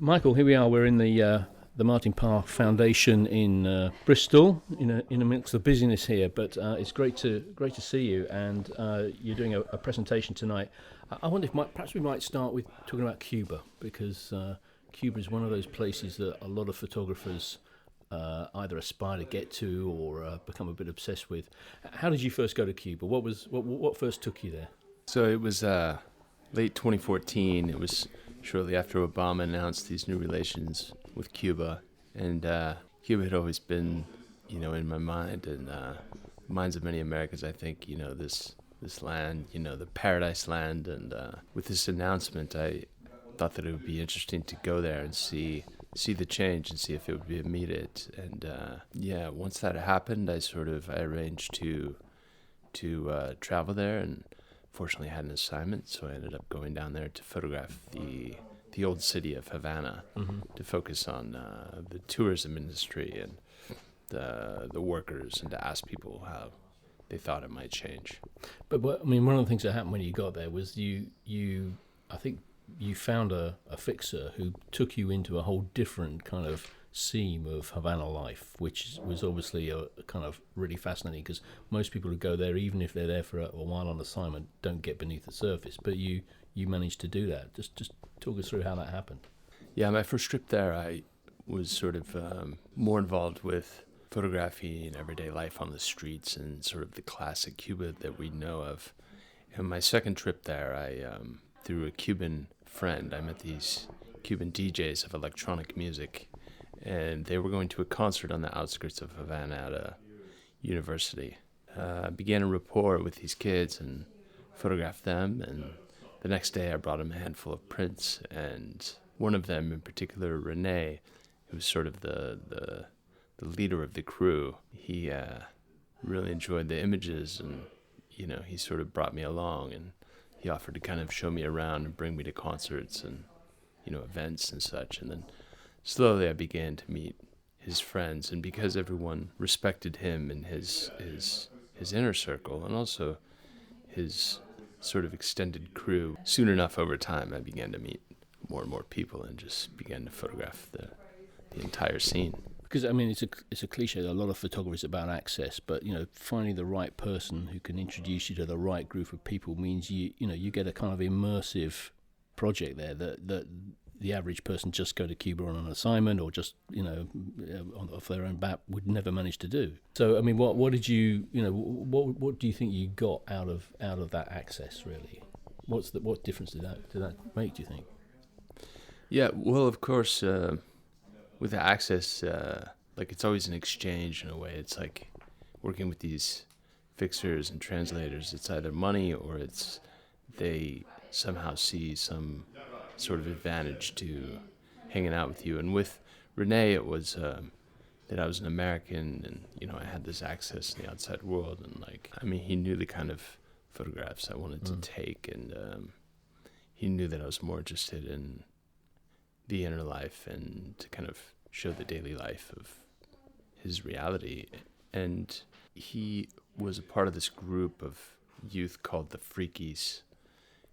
Michael, here we are. We're in the Martin Parr Foundation in Bristol, in amongst the busyness here. But it's great to see you, and you're doing a presentation tonight. I wonder if perhaps we might start with talking about Cuba, because Cuba is one of those places that a lot of photographers either aspire to get to or become a bit obsessed with. How did you first go to Cuba? What first took you there? So it was late 2014. It was shortly after Obama announced these new relations with Cuba, and Cuba had always been, in my mind and minds of many Americans. I think, this land, the paradise land, and with this announcement, I thought that it would be interesting to go there and see the change and see if it would be immediate. And once that happened, I arranged to travel there, and fortunately had an assignment, so I ended up going down there to photograph the old city of Havana, to focus on the tourism industry and the workers, and to ask people how they thought it might change. But one of the things that happened when you got there was I think you found a fixer who took you into a whole different kind of seam of Havana life, which was obviously a kind of really fascinating, because most people who go there, even if they're there for a while on assignment, don't get beneath the surface. But you managed to do that. Just talk us through how that happened. Yeah, my first trip there, I was more involved with photography and everyday life on the streets and sort of the classic Cuba that we know of. And my second trip there, I through a Cuban friend, I met these Cuban DJs of electronic music, and they were going to a concert on the outskirts of Havana at a university. I began a rapport with these kids and photographed them, and the next day I brought them a handful of prints, and one of them in particular, Rene, who was sort of the leader of the crew, he really enjoyed the images, and he sort of brought me along, and he offered to kind of show me around and bring me to concerts and events and such. And then slowly I began to meet his friends, and because everyone respected him and his inner circle, and also his sort of extended crew, soon enough over time I began to meet more and more people and just began to photograph the entire scene. Because it's a cliche. A lot of photography is about access, but finding the right person who can introduce you to the right group of people means you get a kind of immersive project there that the average person just go to Cuba on an assignment or just off their own bat would never manage to do. So what did you what do you think you got out of that access really? What difference did that make, do you think? Yeah, well, of course, with the access, it's always an exchange in a way. It's like working with these fixers and translators. It's either money or it's they somehow see some sort of advantage to hanging out with you. And with Rene, it was that I was an American, and I had this access to the outside world, and he knew the kind of photographs I wanted to take, and he knew that I was more interested in the inner life and to kind of show the daily life of his reality. And he was a part of this group of youth called the Freakies,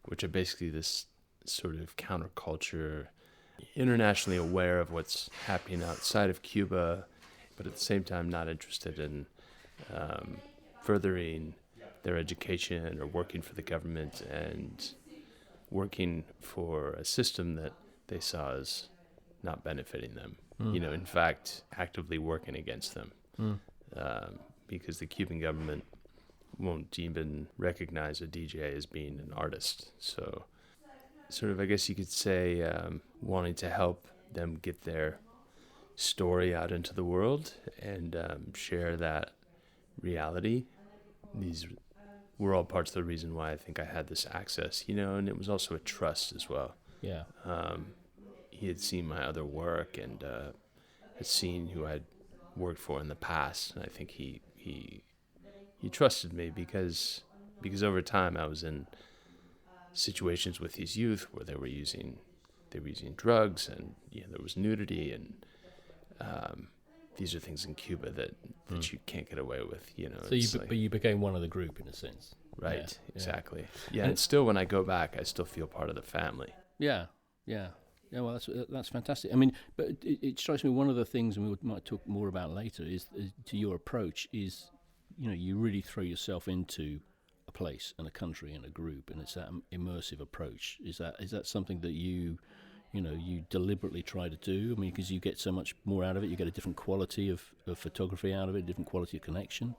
which are basically this sort of counterculture, internationally aware of what's happening outside of Cuba, but at the same time not interested in furthering their education or working for the government and working for a system that they saw as not benefiting them. In fact, actively working against them, because the Cuban government won't even recognize a DJ as being an artist. So sort of, I guess you could say, wanting to help them get their story out into the world and share that reality. These were all parts of the reason why I think I had this access, and it was also a trust as well. Yeah. He had seen my other work and had seen who I'd worked for in the past, and I think he trusted me because over time I was in situations with these youth where they were using drugs, and there was nudity, and these are things in Cuba that you can't get away with. So but you became one of the group in a sense. Right. Yeah, exactly. Yeah, and still when I go back, I still feel part of the family. Yeah. Yeah, well, that's fantastic. I mean, but it strikes me one of the things, and we might talk more about later, is to your approach is, you really throw yourself into a place and a country and a group, and it's that immersive approach. Is that something that you deliberately try to do? I mean, because you get so much more out of it, you get a different quality of photography out of it, a different quality of connection.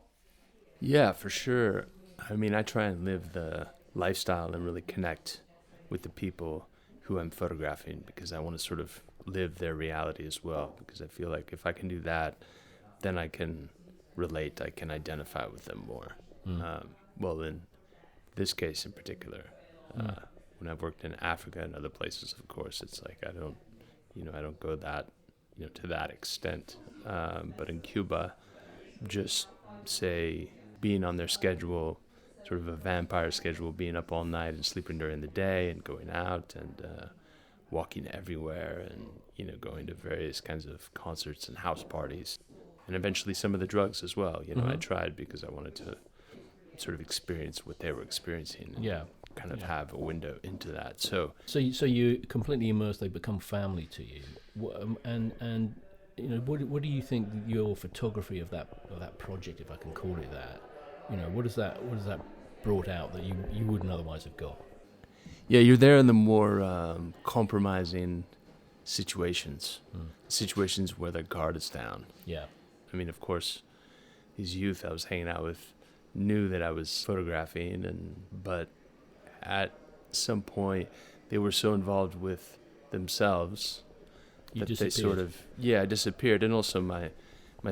Yeah, for sure. I mean, I try and live the lifestyle and really connect with the people who I'm photographing, because I want to sort of live their reality as well, because I feel like if I can do that, then I can relate, I can identify with them more. Well, in this case in particular, when I've worked in Africa and other places, of course, it's like I don't go that, to that extent. But in Cuba, just say being on their schedule, sort of a vampire schedule, being up all night and sleeping during the day and going out and walking everywhere and, going to various kinds of concerts and house parties, and eventually some of the drugs as well. I tried because I wanted to sort of experience what they were experiencing and kind of have a window into that. So you completely immersed, they become family to you. And what do you think your photography of that project, if I can call it that, what does that brought out that you wouldn't otherwise have got? Yeah, you're there in the more compromising situations, situations where the guard is down. Yeah. I mean, of course, these youth I was hanging out with knew that I was photographing, but at some point they were so involved with themselves that they sort of disappeared. And also my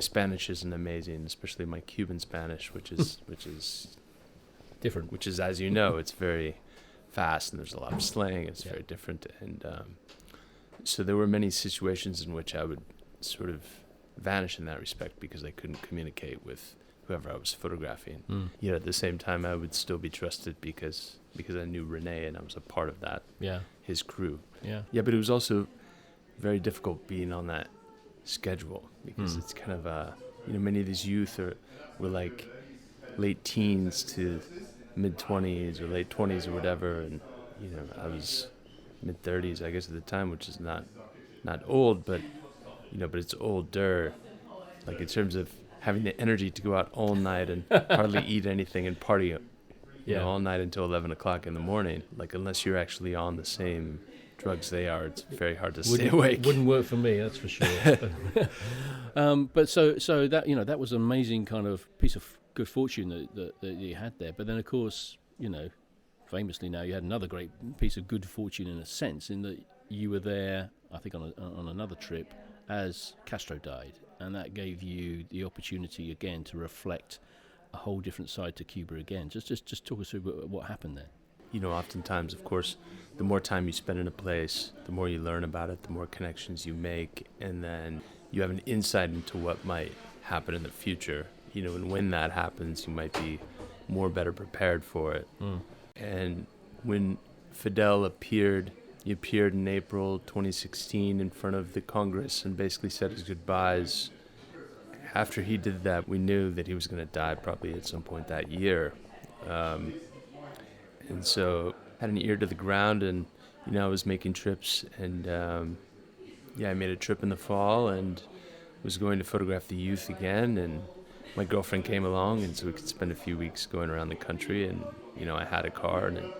Spanish isn't amazing, especially my Cuban Spanish, which is different. Which is, as you know, it's very fast and there's a lot of slang. It's very different, and so there were many situations in which I would sort of vanish in that respect because I couldn't communicate with whoever I was photographing. Yet at the same time, I would still be trusted because I knew Rene and I was a part of that. Yeah. His crew. Yeah. Yeah, but it was also very difficult being on that schedule because it's kind of many of these youth were like late teens to mid-20s or late 20s or whatever, and I was mid-30s, I guess, at the time, which is not old, but but it's older, like in terms of having the energy to go out all night and hardly eat anything and party all night until 11 o'clock in the morning. Like, unless you're actually on the same drugs they are, it's very hard to stay awake. Wouldn't work for me, that's for sure. But so that that was an amazing kind of piece of good fortune that you had there. But then, of course, famously now you had another great piece of good fortune in a sense, in that you were there, I think, on another trip as Castro died, and that gave you the opportunity again to reflect a whole different side to Cuba again. Just talk us through what happened there. Oftentimes, of course, the more time you spend in a place, the more you learn about it, the more connections you make, and then you have an insight into what might happen in the future. And when that happens, you might be better prepared for it. And when Fidel appeared, he appeared in April 2016 in front of the Congress and basically said his goodbyes. After he did that, we knew that he was going to die probably at some point that year. And so had an ear to the ground, and I was making trips, and I made a trip in the fall and was going to photograph the youth again, and my girlfriend came along, and so we could spend a few weeks going around the country, and I had a car, and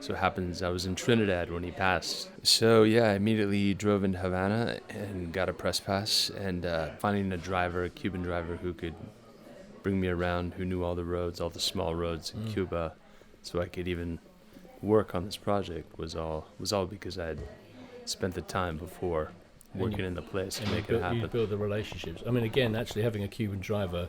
so it happens I was in Trinidad when he passed. So I immediately drove into Havana and got a press pass, and finding a Cuban driver who could bring me around, who knew all the roads, all the small roads in Cuba, so I could even work on this project was all because I had spent the time before working in the place to make it happen. You build the relationships. I mean, again, actually having a Cuban driver,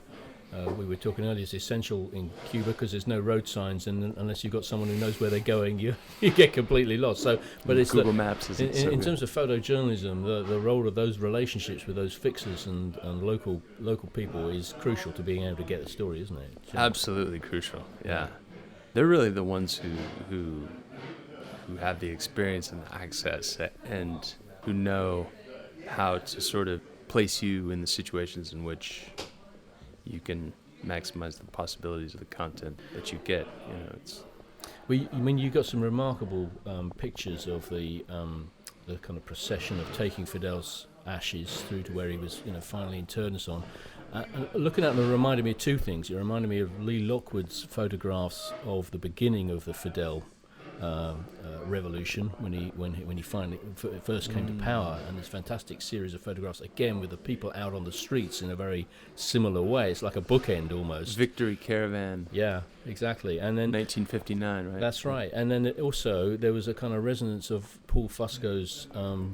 we were talking earlier, is essential in Cuba because there's no road signs, and unless you've got someone who knows where they're going, you get completely lost. So, but it's Google Maps is in terms of photojournalism, the role of those relationships with those fixers and local people is crucial to being able to get the story, isn't it? Absolutely crucial. Yeah, they're really the ones who have the experience and the access, and who know how to sort of place you in the situations in which you can maximize the possibilities of the content that you get. Well, you got some remarkable pictures of the the kind of procession of taking Fidel's ashes through to where he was, finally interred and so on. And looking at them, it reminded me of two things. It reminded me of Lee Lockwood's photographs of the beginning of the Fidel revolution when he finally first came to power, and this fantastic series of photographs again with the people out on the streets in a very similar way. It's like a bookend almost. Victory Caravan. Yeah, exactly. And then 1959, right? That's right. And then also there was a kind of resonance of Paul Fusco's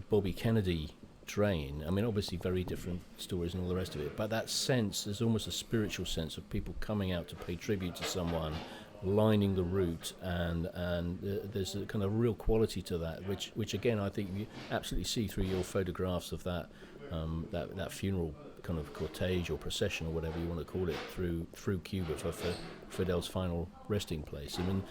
Bobby Kennedy train. I mean, obviously very different stories and all the rest of it, but that sense, there's almost a spiritual sense of people coming out to pay tribute to someone, lining the route, and there's a kind of real quality to that, which again I think you absolutely see through your photographs of that funeral kind of cortege or procession or whatever you want to call it through Cuba for Fidel's final resting place. I mean,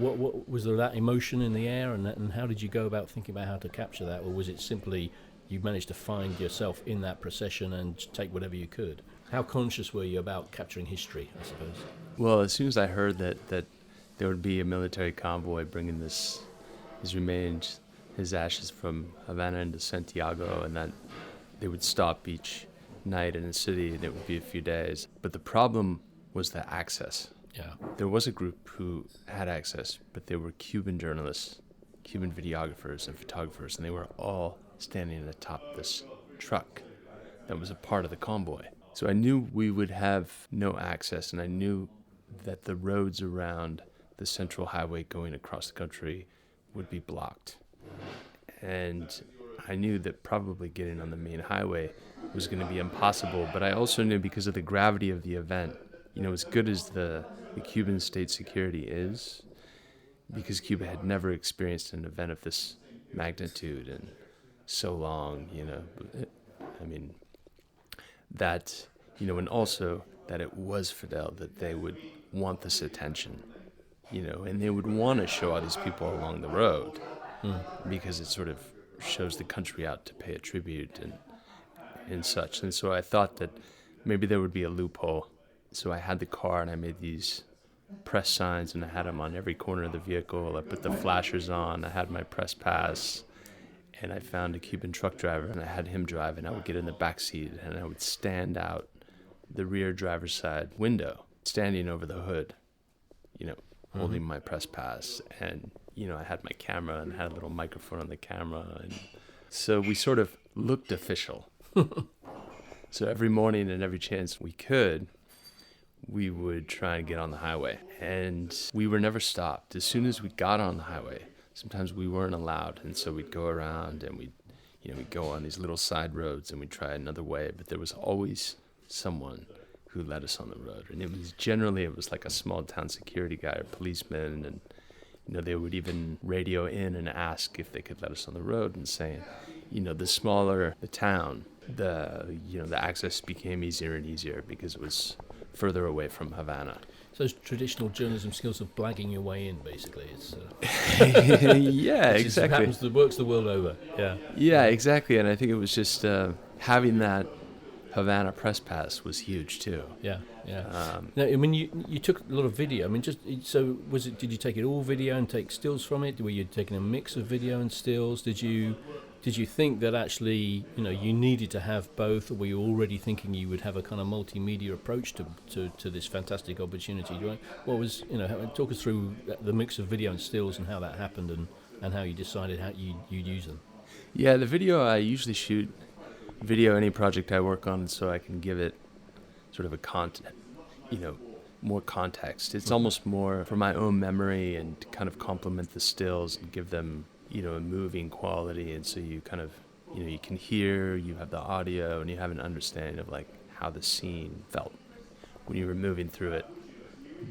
what was there, that emotion in the air, and how did you go about thinking about how to capture that, or was it simply you managed to find yourself in that procession and take whatever you could? How conscious were you about capturing history, I suppose? Well, as soon as I heard that there would be a military convoy bringing his remains, his ashes from Havana into Santiago, and that they would stop each night in a city, and it would be a few days. But the problem was the access. Yeah. There was a group who had access, but they were Cuban journalists, Cuban videographers and photographers, and they were all standing atop this truck that was a part of the convoy. So I knew we would have no access, and I knew that the roads around the central highway going across the country would be blocked. And I knew that probably getting on the main highway was going to be impossible, but I also knew because of the gravity of the event, as good as the Cuban state security is, because Cuba had never experienced an event of this magnitude and so long, I mean, that, and also that it was Fidel, that they would want this attention, and they would want to show all these people along the road because it sort of shows the country out to pay a tribute and such. And so I thought that maybe there would be a loophole. So I had the car and I made these press signs, and I had them on every corner of the vehicle. I put the flashers on, I had my press pass, and I found a Cuban truck driver, and I had him drive, and I would get in the back seat, and I would stand out the rear driver's side window, standing over the hood, holding my press pass. And, I had my camera and had a little microphone on the camera. And so we sort of looked official. So every morning and every chance we could, we would try and get on the highway. And we were never stopped. As soon as we got on the highway, sometimes we weren't allowed. And so we'd go around and we'd go on these little side roads and we'd try another way. But there was always someone who led us on the road. And it was like a small town security guy or policeman. And, they would even radio in and ask if they could let us on the road, and saying, the smaller the town, the access became easier and easier because it was further away from Havana. So those traditional journalism skills of blagging your way in, basically. It's yeah, exactly. Works the world over. Yeah. Yeah, exactly. And I think it was just having that Havana press pass was huge too. Yeah. Now, I mean, you took a lot of video. I mean, did you take it all video and take stills from it? Were you taking a mix of video and stills? Did you think that actually, you needed to have both, or were you already thinking you would have a kind of multimedia approach to this fantastic opportunity? Talk us through the mix of video and stills and how that happened, and how you decided how you'd use them. Yeah, the video, I usually shoot video any project I work on, so I can give it sort of more context. It's almost more for my own memory and to kind of complement the stills and give them, a moving quality. And so you kind of, you can hear, you have the audio, and you have an understanding of like how the scene felt when you were moving through it.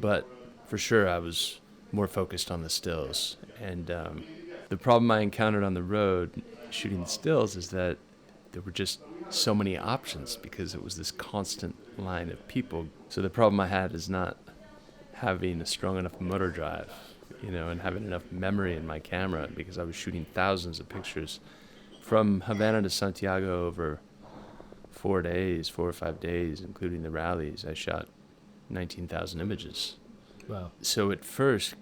But for sure, I was more focused on the stills. And the problem I encountered on the road shooting the stills is that there were just so many options because it was this constant line of people. So the problem I had is not having a strong enough motor drive, and having enough memory in my camera, because I was shooting thousands of pictures from Havana to Santiago over 4 or 5 days, including the rallies. I shot 19,000 images. Wow. So at first,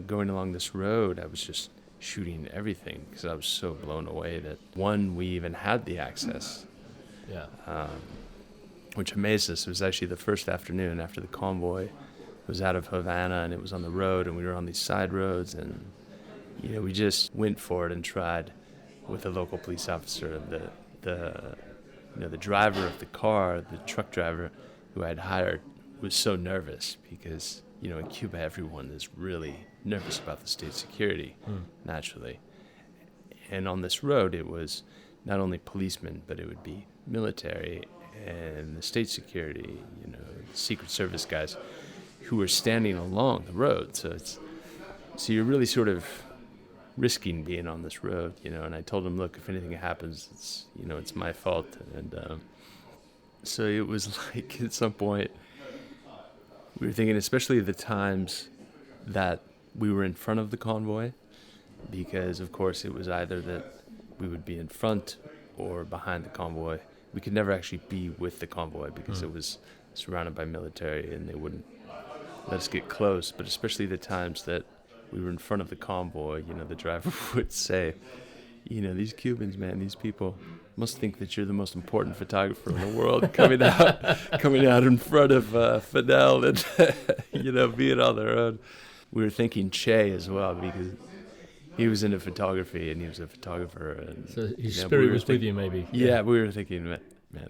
going along this road, I was just shooting everything because I was so blown away that, one, we even had the access. Yeah. Which amazed us. It was actually the first afternoon after the convoy was out of Havana, and it was on the road, and we were on these side roads, and we just went for it and tried with a local police officer. The driver of the car, the truck driver who I had hired, was so nervous because in Cuba everyone is really nervous about the state security, naturally. And on this road it was not only policemen, but it would be military and the state security, Secret Service guys who were standing along the road. So you're really sort of risking being on this road, and I told him, look, if anything happens, it's my fault. And so it was like at some point we were thinking, especially the times that we were in front of the convoy, because of course it was either that we would be in front or behind the convoy. We could never actually be with the convoy because it was surrounded by military and they wouldn't let us get close. But especially the times that we were in front of the convoy, the driver would say, these Cubans, man, these people must think that you're the most important photographer in the world coming out in front of Fidel and, being on their own. We were thinking Che as well because he was into photography and he was a photographer. And, so his spirit was with you, maybe. Yeah, we were thinking, man,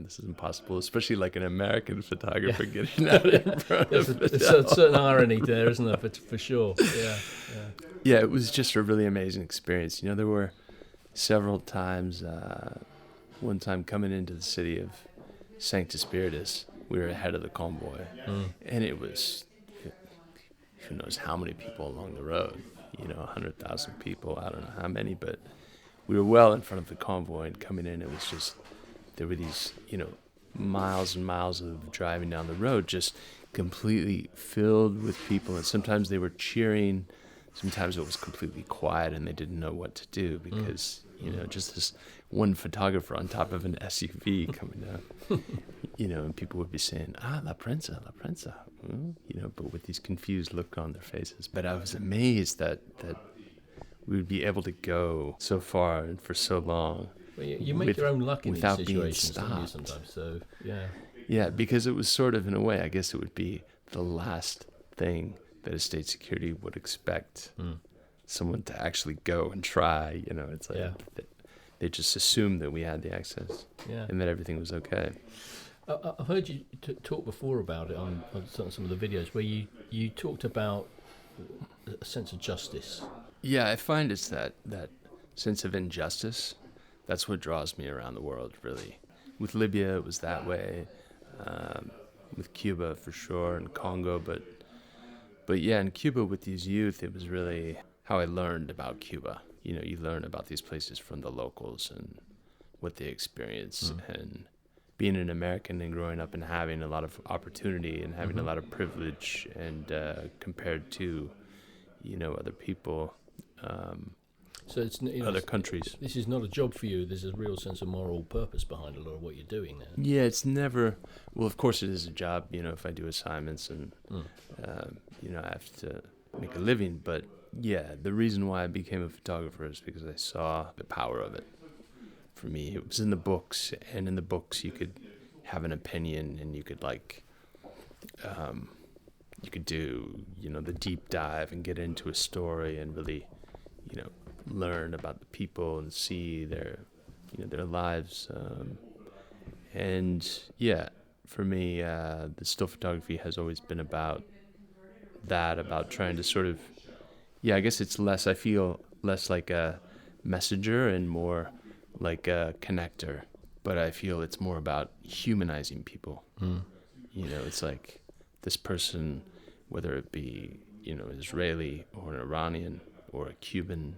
this is impossible, especially like an American photographer getting out in front of Fidel. There's a certain irony there, isn't there, for sure. Yeah, it was just a really amazing experience. There were several times, one time coming into the city of Sancti Spiritus, we were ahead of the convoy, and it was, who knows how many people along the road, 100,000 people, I don't know how many, but we were well in front of the convoy, and coming in, it was just, there were these, miles and miles of driving down the road, just completely filled with people, and sometimes they were cheering, sometimes it was completely quiet, and they didn't know what to do, because, just this one photographer on top of an SUV coming down, and people would be saying, La Prensa, but with these confused look on their faces. But I was amazed that we would be able to go so far and for so long. Well, you make your own luck in these without situations, being don't you, stopped. sometimes? So, yeah. Yeah, because it was sort of, in a way, I guess it would be the last thing that a state security would expect someone to actually go and try. It's like they just assumed that we had the access and that everything was okay. I've heard you talk before about it on some of the videos where you talked about a sense of justice. Yeah, I find it's that sense of injustice. That's what draws me around the world, really. With Libya, it was that way. With Cuba, for sure, and Congo. But yeah, in Cuba, with these youth, it was really how I learned about Cuba. You learn about these places from the locals and what they experience. And being an American and growing up and having a lot of opportunity and having a lot of privilege and compared to, other people, so it's other countries. This is not a job for you. There's a real sense of moral purpose behind a lot of what you're doing there. Yeah, it's never. Well, of course, it is a job. If I do assignments and I have to make a living. But yeah, the reason why I became a photographer is because I saw the power of it. For me, it was in the books, and in the books you could have an opinion, and you could you could do the deep dive and get into a story and really learn about the people and see their lives, and yeah, for me the still photography has always been about trying to sort of, I guess it's less, I feel less like a messenger and more like a connector, but I feel it's more about humanizing people. It's like this person, whether it be Israeli or an Iranian or a Cuban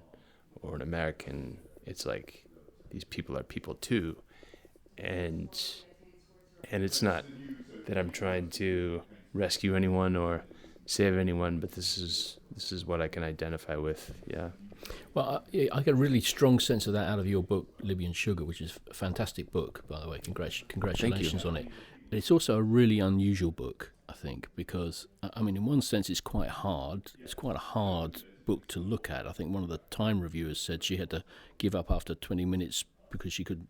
or an American, it's like these people are people too, and it's not that I'm trying to rescue anyone or save anyone, but this is what I can identify with. Yeah. Well, I get a really strong sense of that out of your book, Libyan Sugar, which is a fantastic book, by the way. Congratulations on it. It's also a really unusual book, I think, because, in one sense, it's quite hard. It's quite a hard book to look at. I think one of the Time reviewers said she had to give up after 20 minutes because she could,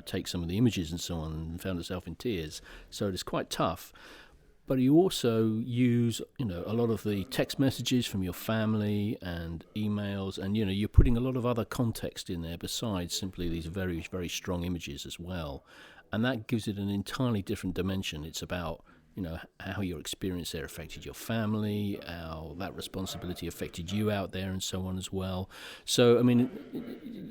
take some of the images and so on, and found herself in tears. So it's quite tough. But you also use, a lot of the text messages from your family and emails, and, you're putting a lot of other context in there besides simply these very, very strong images as well. And that gives it an entirely different dimension. It's about, how your experience there affected your family, how that responsibility affected you out there and so on as well. So, I mean,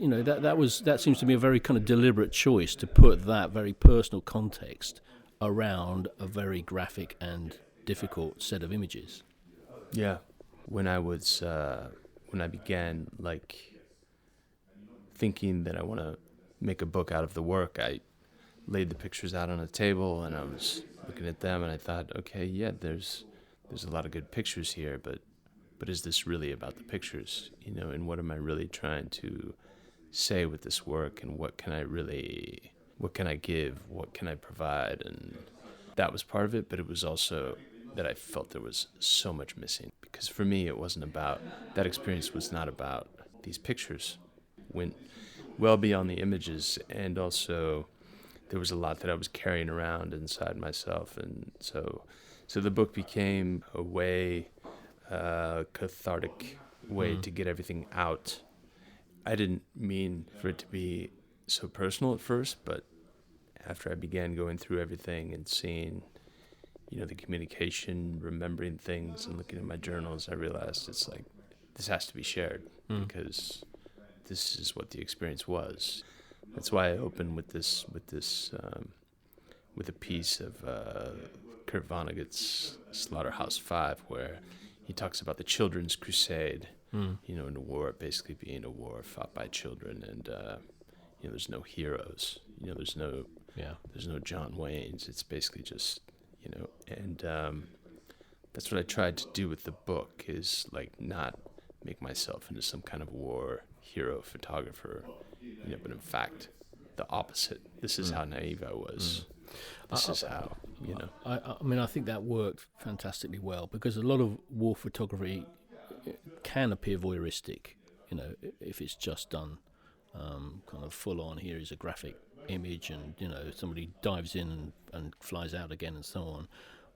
that seems to be a very kind of deliberate choice to put that very personal context around a very graphic and difficult set of images. Yeah. When I began thinking that I want to make a book out of the work, I laid the pictures out on a table and I was looking at them and I thought, okay, yeah, there's a lot of good pictures here, but is this really about the pictures? And what am I really trying to say with this work, and what can I give, what can I provide? And that was part of it, but it was also that I felt there was so much missing, because for me it wasn't about, that experience was not about these pictures, went well beyond the images, and also there was a lot that I was carrying around inside myself. And so the book became a way, cathartic way to get everything out. I didn't mean for it to be so personal at first, but after I began going through everything and seeing, the communication, remembering things and looking at my journals, I realized it's like, this has to be shared because this is what the experience was. That's why I opened with a piece of Kurt Vonnegut's Slaughterhouse-Five, where he talks about the children's crusade, in a war basically being a war fought by children, and there's no heroes, there's no John Waynes. It's basically just, and that's what I tried to do with the book, is not make myself into some kind of war hero photographer, but in fact, the opposite. This is how naive I was. This is how, I think that worked fantastically well, because a lot of war photography can appear voyeuristic, if it's just done kind of full on. Here is a graphic image, and somebody dives in and flies out again and so on.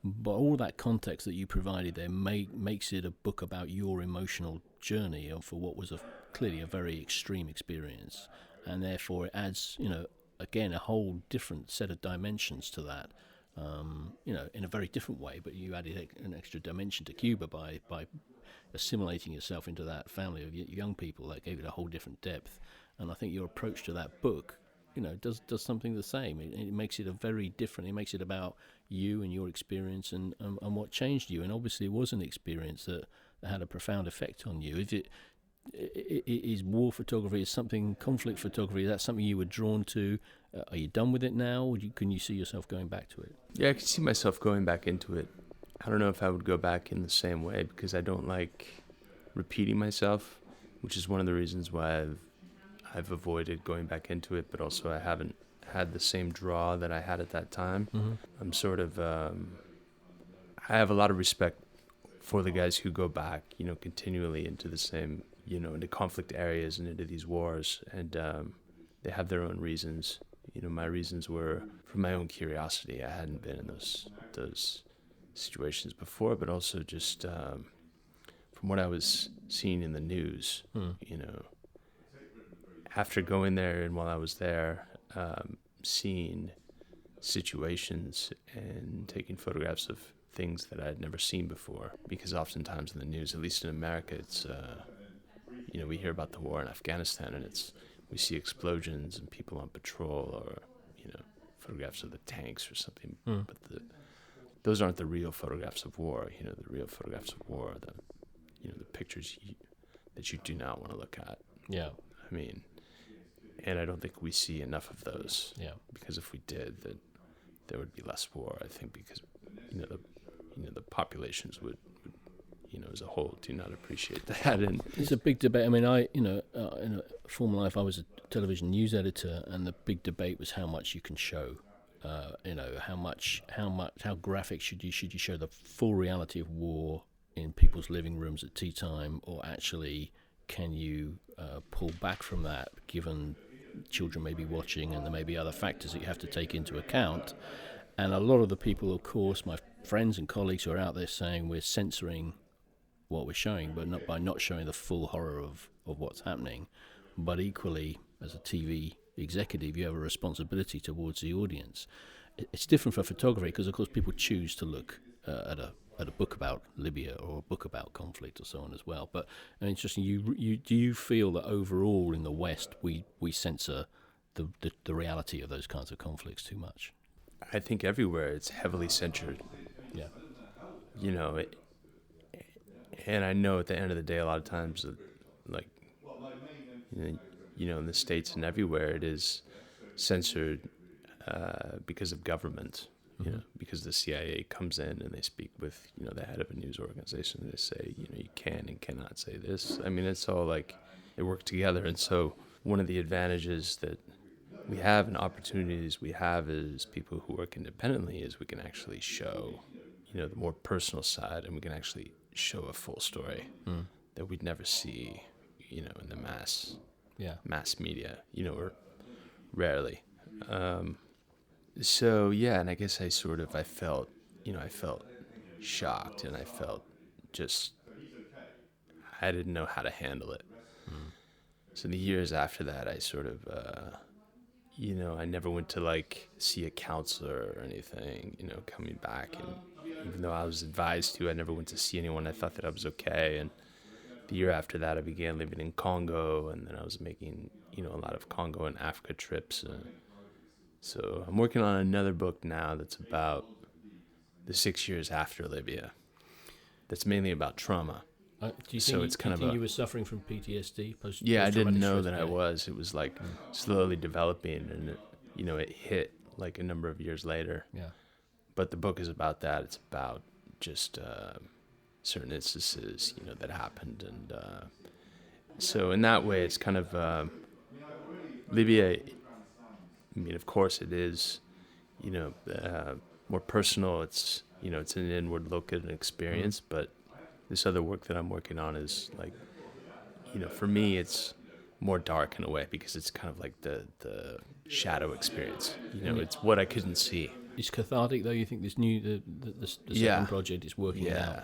But all that context that you provided there makes it a book about your emotional journey for what was clearly a very extreme experience, and therefore it adds, again, a whole different set of dimensions to that, in a very different way. But you added an extra dimension to Cuba by assimilating yourself into that family of young people. That gave it a whole different depth. And I think your approach to that book, does something the same. It makes it a very different. It makes it about you and your experience and what changed you. And obviously, it was an experience that had a profound effect on you. Is war photography, is something, conflict photography, is that something you were drawn to? Are you done with it now, or can you see yourself going back to it? Yeah, I can see myself going back into it. I don't know if I would go back in the same way, because I don't like repeating myself, which is one of the reasons why I've avoided going back into it, but also I haven't had the same draw that I had at that time. I'm sort of, I have a lot of respect for the guys who go back, continually into the same, into conflict areas and into these wars, and they have their own reasons. My reasons were from my own curiosity. I hadn't been in those situations before, but also just from what I was seeing in the news, after going there and while I was there, seeing situations and taking photographs of things that I had never seen before. Because oftentimes in the news, at least in America, it's we hear about the war in Afghanistan, and we see explosions and people on patrol, or photographs of the tanks or something. But those aren't the real photographs of war. The real photographs of war are the pictures that you do not want to look at. Yeah. I mean, and I don't think we see enough of those. Yeah. Because if we did, then there would be less war. I think because the populations would as a whole do not appreciate that. And it's a big debate. I mean, in a former life, I was a television news editor, and the big debate was how much you can show. How graphic should you show the full reality of war in people's living rooms at tea time, or actually can you pull back from that, given children may be watching and there may be other factors that you have to take into account. And a lot of the people, of course, my friends and colleagues who are out there saying we're censoring what we're showing, but not by not showing the full horror of what's happening. But equally, as a TV executive, you have a responsibility towards the audience. It's different for photography because, of course, people choose to look at a book about Libya or a book about conflict or so on as well. But interesting, do you feel that overall in the West we censor the reality of those kinds of conflicts too much? I think everywhere it's heavily censored. Yeah. You know, and I know at the end of the day, a lot of times, like, you know, in the States and everywhere, it is censored because of government. You know, because the CIA comes in and they speak with, you know, the head of a news organization. And they say, you know, you can and cannot say this. I mean, it's all like they work together. And so one of the advantages that we have and opportunities we have as people who work independently is we can actually show, you know, the more personal side, and we can actually show a full story that we'd never see, you know, in the mass media, you know, or rarely. So, yeah, and I guess I felt shocked, and I felt I didn't know how to handle it. So the years after that, I sort of, you know, I never went to, like, see a counselor or anything, you know, coming back. And even though I was advised to, I never went to see anyone. I thought that I was okay. And the year after that, I began living in Congo, and then I was making, you know, a lot of Congo and Africa trips. So I'm working on another book now that's about the 6 years after Libya. That's mainly about trauma. Do you think you were suffering from PTSD? Yeah, I didn't know that I was. It was like slowly developing, and it hit like a number of years later. Yeah. But the book is about that. It's about just certain instances, you know, that happened, and so in that way, it's kind of Libya. I mean, of course, it is, you know, more personal. It's, you know, it's an inward look at an experience, but this other work that I'm working on is like, you know, for me, it's more dark in a way because it's kind of like the shadow experience. You know, it's what I couldn't see. It's cathartic, though. You think this new the second project is working out?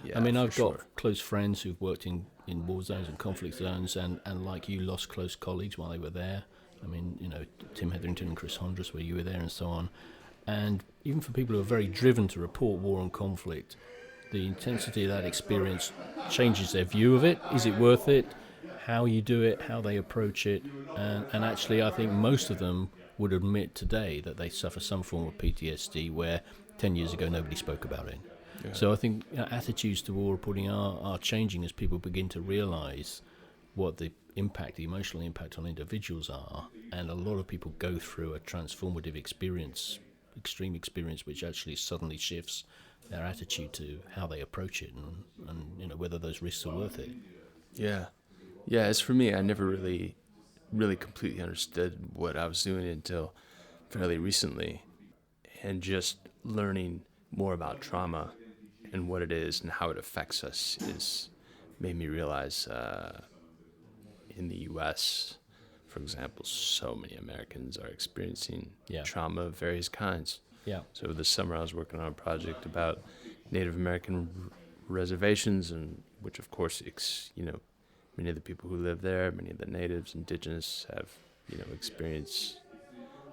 Yeah. I mean, I've got close friends who've worked in war zones and conflict zones, and like you, lost close colleagues while they were there. I mean, you know, Tim Hetherington and Chris Hondras, where you were there, and so on. And even for people who are very driven to report war and conflict, the intensity of that experience changes their view of it. Is it worth it? How you do it, how they approach it. And actually, I think most of them would admit today that they suffer some form of PTSD where 10 years ago nobody spoke about it. Yeah. So I think attitudes to war reporting are changing as people begin to realize what the emotional impact on individuals are. And a lot of people go through a transformative experience, extreme experience, which actually suddenly shifts their attitude to how they approach it and you know, whether those risks are worth it. Yeah. As for me, I never really completely understood what I was doing until fairly recently. And just learning more about trauma and what it is and how it affects us is made me realize in the U.S., for example, so many Americans are experiencing trauma of various kinds. Yeah. So this summer I was working on a project about Native American reservations, and which of course, you know, many of the people who live there, many of the natives, indigenous, have, you know, experienced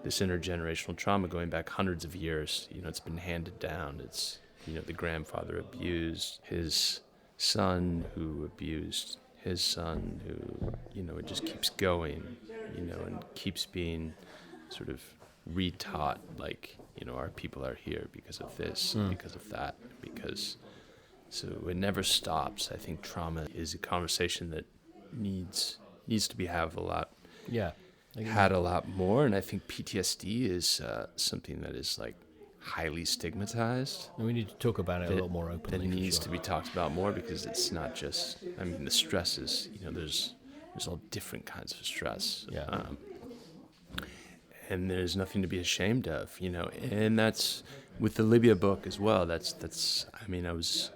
this intergenerational trauma going back hundreds of years. You know, it's been handed down. It's, you know, the grandfather abused his son, who abused his son, who, you know, it just keeps going, you know, and keeps being sort of retaught, like, you know, our people are here because of this, because of that, because, so it never stops. I think trauma is a conversation that needs to be had a lot more, and I think PTSD is something that is like highly stigmatized. And we need to talk about it a lot more openly. That needs to be talked about more, because it's not just, I mean, the stress is, you know, there's all different kinds of stress. Yeah. And there's nothing to be ashamed of, you know, and that's with the Libya book as well. That's I mean, I was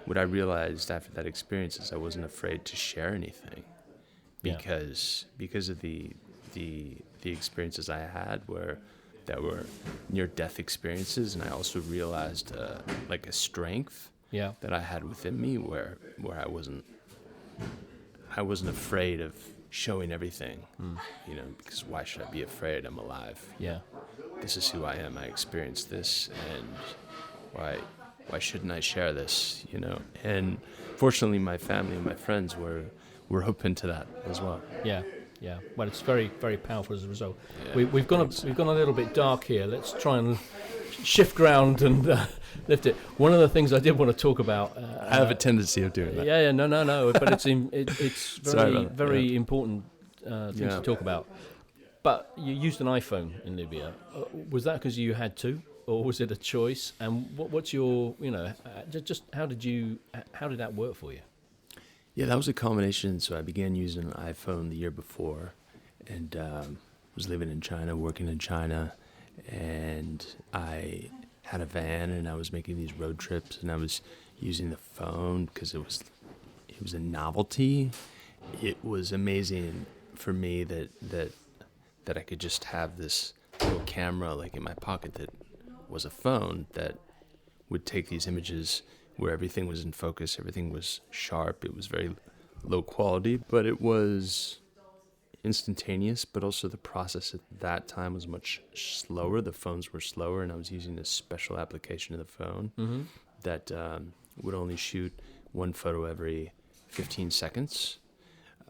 what I realized after that experience is I wasn't afraid to share anything, Yeah. because of the experiences I had that were near death experiences, and I also realized like a strength Yeah. that I had within me where I wasn't afraid of showing everything, because why should I be afraid? I'm alive. Yeah. This is who I am. I experienced this, and why shouldn't I share this? And fortunately, my family and my friends were open to that as well. Yeah. Yeah. Well, it's very, very powerful as a result. Yeah, We've gone a little bit dark here. Let's try and shift ground and lift it. One of the things I did want to talk about. I have a tendency of doing that. Yeah. No. But it's very important thing to talk about. But you used an iPhone in Libya. Was that because you had to, or was it a choice? And what's your, just how did that work for you? Yeah, that was a combination. So I began using an iPhone the year before, and was living in China, working in China, and I had a van, and I was making these road trips, and I was using the phone because it was a novelty. It was amazing for me that I could just have this little camera like in my pocket that was a phone that would take these images where everything was in focus, everything was sharp, it was very low quality, but it was instantaneous, but also the process at that time was much slower. The phones were slower, and I was using a special application of the phone that would only shoot one photo every 15 seconds,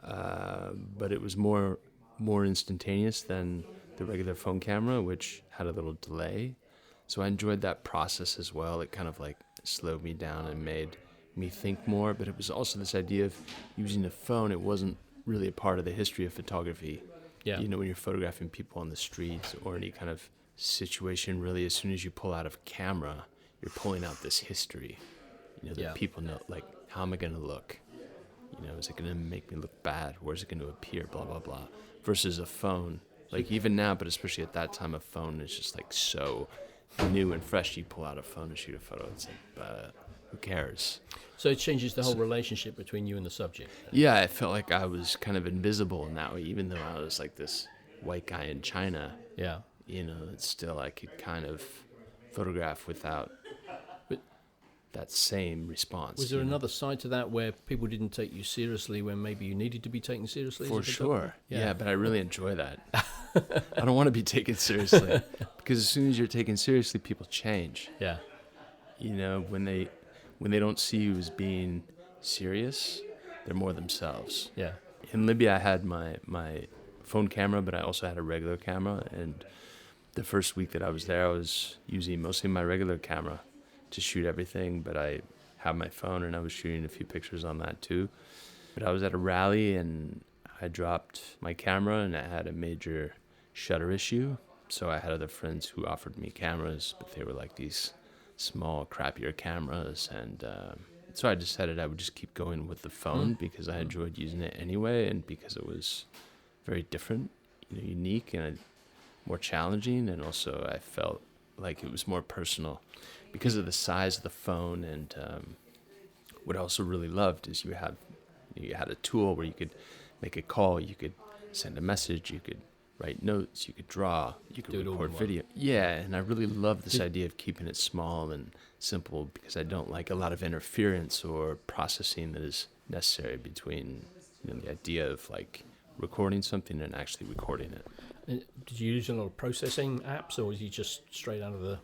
but it was more instantaneous than the regular phone camera, which had a little delay. So I enjoyed that process as well. It kind of like slowed me down and made me think more, but it was also this idea of using the phone. It wasn't really a part of the history of photography. Yeah. When you're photographing people on the streets or any kind of situation, really, as soon as you pull out a camera, you're pulling out this history. That people know, like, how am I going to look? Is it going to make me look bad? Where's it going to appear? Blah, blah, blah. Versus a phone. Like, even now, but especially at that time, a phone is just, like, so new and fresh. You pull out a phone and shoot a photo. It's like, who cares? So it changes the whole relationship between you and the subject. Yeah, I felt like I was kind of invisible now, even though I was, like, this white guy in China. Yeah. It's still I could kind of photograph without that same response. Was there another side to that where people didn't take you seriously when maybe you needed to be taken seriously? For sure. Yeah, but I really enjoy that. I don't want to be taken seriously because as soon as you're taken seriously, people change. Yeah. When they don't see you as being serious, they're more themselves. Yeah. In Libya, I had my phone camera, but I also had a regular camera. And the first week that I was there, I was using mostly my regular camera to shoot everything, but I had my phone and I was shooting a few pictures on that too. But I was at a rally and I dropped my camera and I had a major shutter issue. So I had other friends who offered me cameras, but they were like these small, crappier cameras. And so I decided I would just keep going with the phone because I enjoyed using it anyway, and because it was very different, unique and more challenging. And also I felt like it was more personal because of the size of the phone. And what I also really loved is you had a tool where you could make a call, you could send a message, you could write notes, you could draw, you could record video. Yeah, and I really love this idea of keeping it small and simple because I don't like a lot of interference or processing that is necessary between the idea of like recording something and actually recording it. Did you use a lot of processing apps, or was you just straight out of the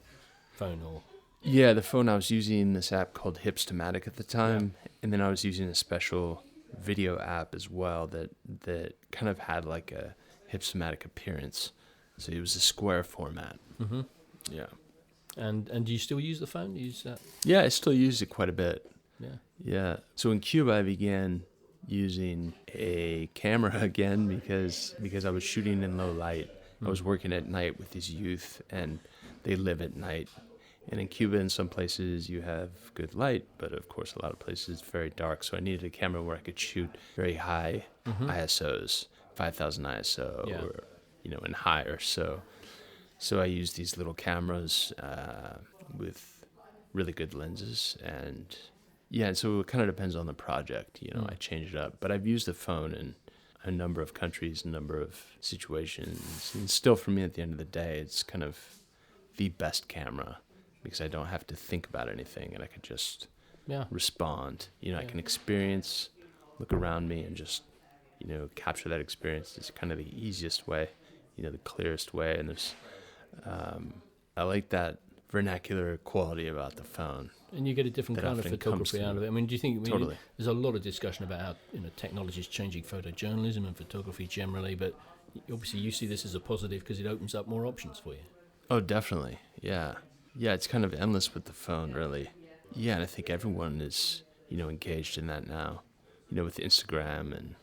phone? Or yeah, the phone, I was using this app called Hipstamatic at the time, and then I was using a special video app as well that kind of had like a Hipstamatic appearance. So it was a square format. Mm-hmm. Yeah. And do you still use the phone? Use that? Yeah, I still use it quite a bit. Yeah. Yeah. So in Cuba, I began using a camera again because I was shooting in low light. I was working at night with these youth, and they live at night. And in Cuba, in some places, you have good light, but of course, a lot of places it's very dark. So I needed a camera where I could shoot very high ISOs, 5,000 ISO, or and higher. So I used these little cameras with really good lenses, and Yeah, and so it kind of depends on the project. I change it up. But I've used the phone in a number of countries, a number of situations. And still, for me, at the end of the day, it's kind of the best camera because I don't have to think about anything and I could just respond. I can experience, look around me and just, capture that experience. It's kind of the easiest way, the clearest way. And there's, I like that vernacular quality about the phone. And you get a different kind of photography out of it. I mean, do you think Totally. There's a lot of discussion about how technology is changing photojournalism and photography generally, but obviously you see this as a positive because it opens up more options for you. Oh, definitely. Yeah. Yeah, it's kind of endless with the phone, really. Yeah, and I think everyone is, engaged in that now, with Instagram and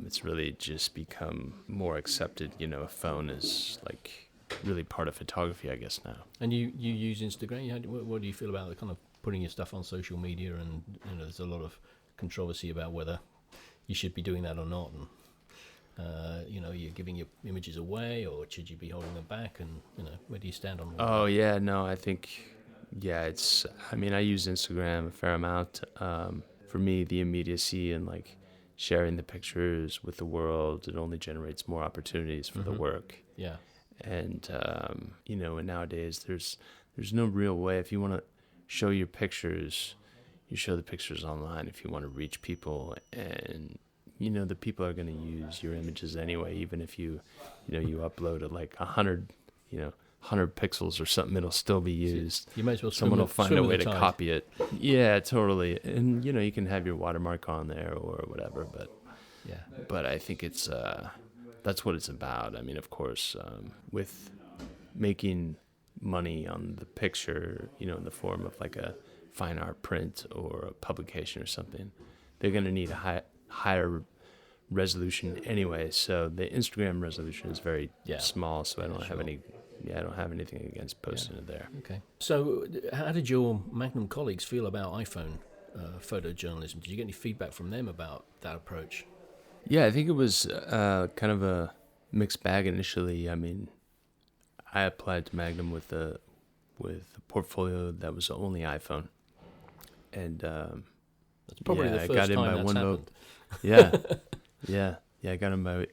it's really just become more accepted. A phone is like really part of photography, I guess, now. And you use Instagram. What do you feel about kind of putting your stuff on social media? And there's a lot of controversy about whether you should be doing that or not. And you're giving your images away, or should you be holding them back? And where do you stand on that? Oh yeah, no, I think it's. I mean, I use Instagram a fair amount. For me, the immediacy and like sharing the pictures with the world, it only generates more opportunities for the work. Yeah. And and nowadays there's no real way. If you want to show your pictures, you show the pictures online. If you want to reach people, and the people are going to use your images anyway. Even if you upload it like 100 pixels or something, it'll still be used. You might as well. Someone will find a way to copy it. Yeah, totally. And you can have your watermark on there or whatever. But I think it's. That's what it's about. I mean, of course, with making money on the picture, in the form of like a fine art print or a publication or something, they're going to need a higher resolution anyway. So the Instagram resolution is very small, so I don't have any. Yeah, I don't have anything against posting it there. Okay. So, how did your Magnum colleagues feel about iPhone photojournalism? Did you get any feedback from them about that approach? Yeah, I think it was kind of a mixed bag initially. I mean, I applied to Magnum with a portfolio that was only iPhone, and that's probably the first I got in time by one happened. vote. Yeah, I got in by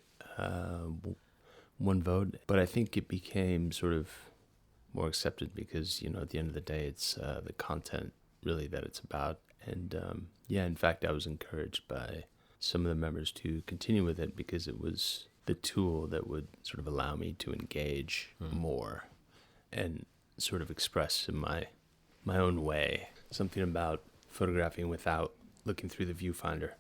one vote. But I think it became sort of more accepted because at the end of the day, it's the content really that it's about. And in fact, I was encouraged by some of the members to continue with it because it was the tool that would sort of allow me to engage more and sort of express in my own way something about photographing without looking through the viewfinder.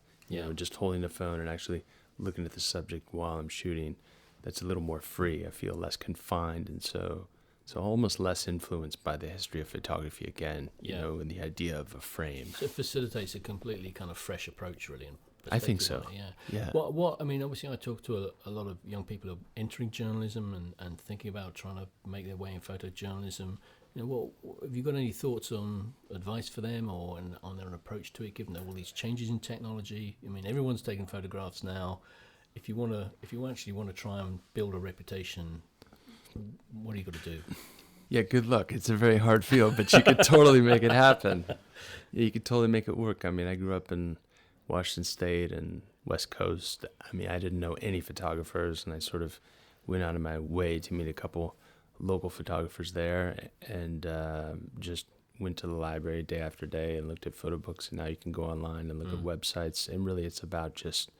Just holding the phone and actually looking at the subject while I'm shooting. That's a little more free. I feel less confined, and so almost less influenced by the history of photography again, and the idea of a frame. So it facilitates a completely kind of fresh approach, really. I think so. Yeah. What I mean, obviously, I talk to a lot of young people who are entering journalism and thinking about trying to make their way in photojournalism. What have you got any thoughts on advice for them or on their approach to it, given all these changes in technology? I mean, everyone's taking photographs now. If you actually want to try and build a reputation, what are you got to do? Yeah, good luck. It's a very hard field, but you could totally make it happen. Yeah, you could totally make it work. I mean, I grew up in Washington State and West Coast. I mean, I didn't know any photographers, and I sort of went out of my way to meet a couple local photographers there, and just went to the library day after day and looked at photo books. And now you can go online and look at websites, and really it's about just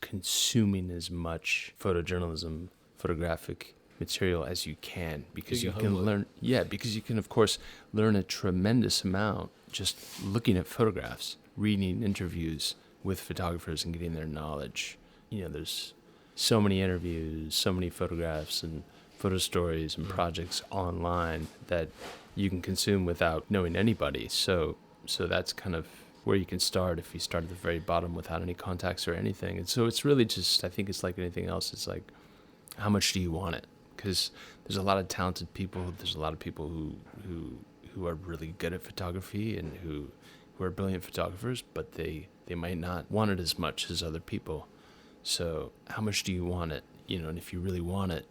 consuming as much photojournalism, photographic material as you can, because you can learn. Yeah, because you can, of course, learn a tremendous amount just looking at photographs, reading interviews with photographers and getting their knowledge. There's so many interviews, so many photographs and photo stories and projects online that you can consume without knowing anybody. So that's kind of where you can start if you start at the very bottom without any contacts or anything. And so it's really just, I think it's like anything else. It's like, how much do you want it? Because there's a lot of talented people. There's a lot of people who are really good at photography and who are brilliant photographers, but they might not want it as much as other people. So how much do you want it? And if you really want it,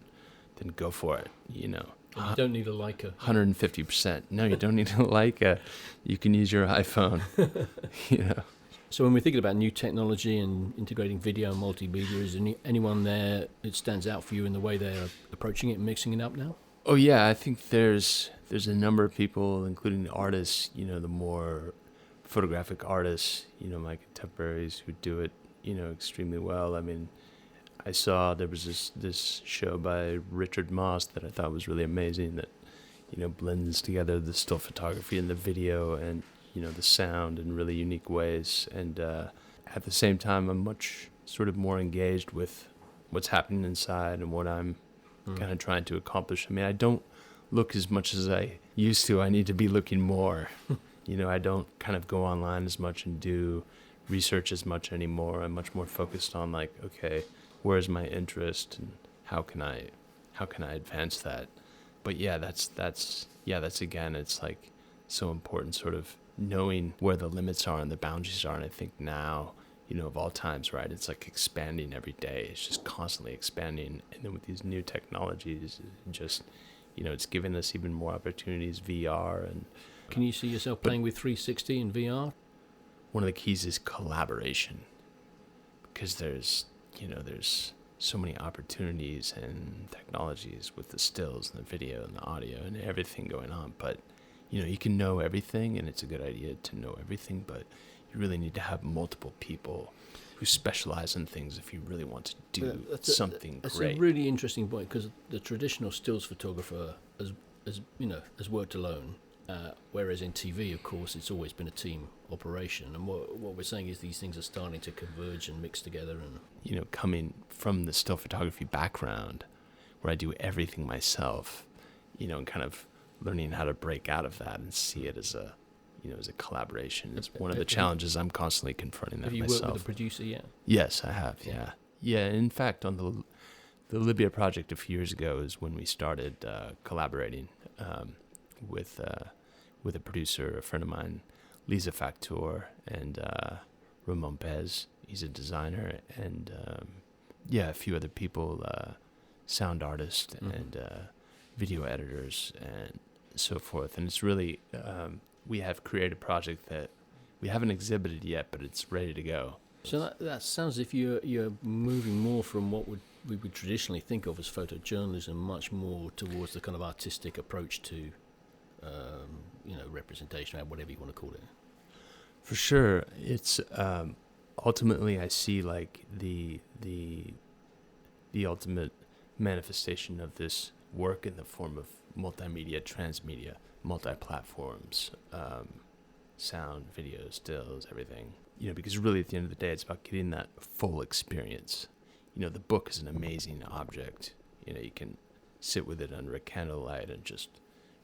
then go for it. And you don't need a Leica. 150%. No, you don't need a Leica. You can use your iPhone. You know. So when we're thinking about new technology and integrating video and multimedia, is there anyone there that stands out for you in the way they're approaching it and mixing it up now? Oh yeah, I think there's a number of people, including the artists, you know, the more photographic artists, you know, my contemporaries who do it, you know, extremely well. I mean, I saw there was this show by Richard Moss that I thought was really amazing that, you know, blends together the still photography and the video and, you know, the sound in really unique ways. And at the same time, I'm much sort of more engaged with what's happening inside and what I'm kind of trying to accomplish. I mean, I don't look as much as I used to. I need to be looking more. You know, I don't kind of go online as much and do research as much anymore. I'm much more focused on like, okay, where's my interest and how can I advance that? But yeah, that's again, it's like so important sort of knowing where the limits are and the boundaries are. And I think now, you know, of all times, right, it's like expanding every day. It's just constantly expanding. And then with these new technologies, just, you know, it's giving us even more opportunities, VR. And can you see yourself playing with 360 and VR? One of the keys is collaboration, because there's so many opportunities and technologies with the stills and the video and the audio and everything going on. But, you know, you can know everything, and it's a good idea to know everything, but you really need to have multiple people who specialize in things if you really want to do something great. That's a really interesting point, because the traditional stills photographer has worked alone, whereas in TV, of course, it's always been a team operation. And what we're saying is these things are starting to converge and mix together. And, you know, coming from the still photography background, where I do everything myself, you know, and kind of learning how to break out of that and see it as a collaboration. It's one of the challenges I'm constantly confronting that myself. Have you worked with a producer yet? Yes, I have, yeah. Yeah, in fact, on the Libya project a few years ago is when we started collaborating with a producer, a friend of mine, Lisa Factor, and Ramon Pez. He's a designer, and a few other people, sound artists and video editors and so forth. And it's really, we have created a project that we haven't exhibited yet, but it's ready to go. So that sounds as if you're moving more from what we would traditionally think of as photojournalism, much more towards the kind of artistic approach to, representation, whatever you want to call it. For sure, it's ultimately I see like the ultimate manifestation of this work in the form of multimedia, transmedia, multi-platforms, sound, video, stills, everything. You know, because really at the end of the day, it's about getting that full experience. You know, the book is an amazing object. You know, you can sit with it under a candlelight and just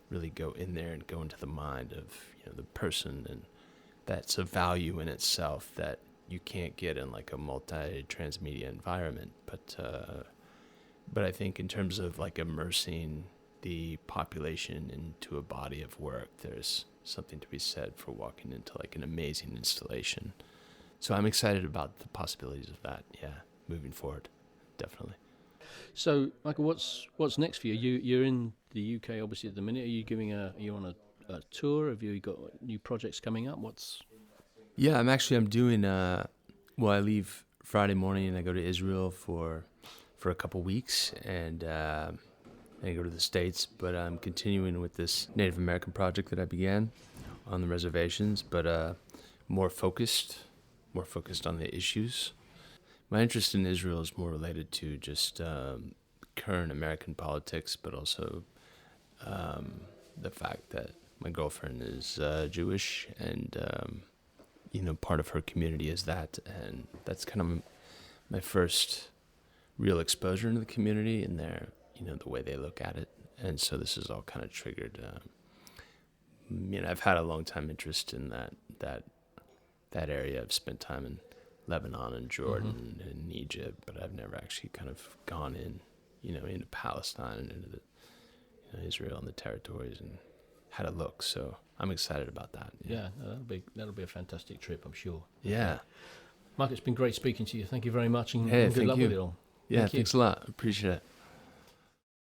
really go in there and go into the mind of, you know, the person, and that's a value in itself that you can't get in like a multi-transmedia environment. But I think in terms of like immersing the population into a body of work, there's something to be said for walking into like an amazing installation. So I'm excited about the possibilities of that. Yeah, moving forward, definitely. So, Michael, what's next for you? You're in the UK obviously at the minute. Are you on a tour? Have you got new projects coming up? Yeah, I'm doing. I leave Friday morning and I go to Israel for a couple weeks, and I go to the States. But I'm continuing with this Native American project that I began on the reservations, but more focused on the issues. My interest in Israel is more related to just current American politics, but also the fact that my girlfriend is Jewish, and part of her community is that, and that's kind of my first real exposure into the community and their, the way they look at it. And so this is all kind of triggered. I've had a long time interest in that area. I've spent time in Lebanon and Jordan and Egypt, but I've never actually kind of gone into Palestine and into Israel and the territories and had a look. So I'm excited about that. Yeah, that'll be a fantastic trip, I'm sure. Yeah. Mark, it's been great speaking to you. Thank you very much, and hey, good luck you. with it all. Yeah, thanks a lot. Appreciate it.